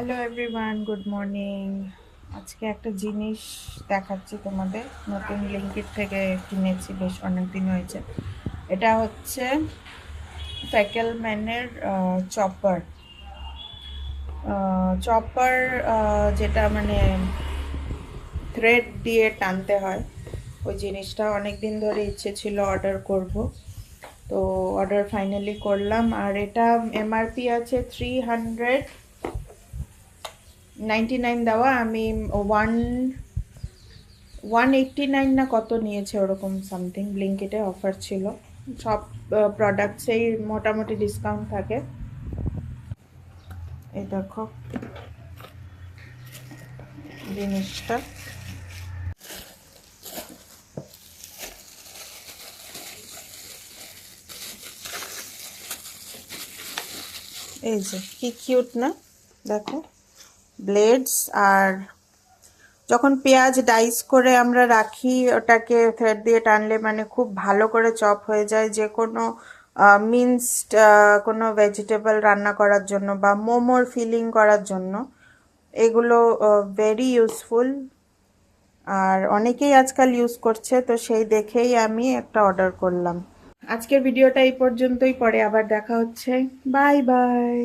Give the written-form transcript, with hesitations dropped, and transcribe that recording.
Hello everyone, good morning. আজকে একটা জিনিস দেখাচ্ছি তোমাদের, নতুন ব্লিঙ্কিট থেকে কিনেছি, বেশ অনেক দিন হয়েছে। এটা হচ্ছে ফ্যাকেলম্যানের চপার। চপার যেটা মানে থ্রেড দিয়ে টানতে হয়, ওই জিনিসটা অনেক দিন ধরে ইচ্ছে ছিল অর্ডার করব। তো অর্ডার ফাইনালি করলাম। আর এটা এমআরপি আছে 399 দেওয়া। আমি ওয়ান 189 না কত নিয়েছে, ওরকম সামথিং। ব্লিঙ্কিটে অফার ছিল, সব প্রোডাক্টসেই মোটামুটি ডিসকাউন্ট থাকে। এই দেখো জিনিসটা, এই যে কি কিউট না, দেখো ব্লেডস। আর যখন পেঁয়াজ ডাইস করে আমরা রাখি, ওটাকে থ্রেড দিয়ে টানলে মানে খুব ভালো করে চপ হয়ে যায়। যে কোনো মিন্সড কোনো ভেজিটেবল রান্না করার জন্য বা মোমোর ফিলিং করার জন্য এগুলো ভেরি ইউজফুল। আর অনেকেই আজকাল ইউজ করছে, তো সেই দেখেই আমি একটা অর্ডার করলাম। আজকের ভিডিওটা এই পর্যন্তই, পরে আবার দেখা হচ্ছে। Bye bye.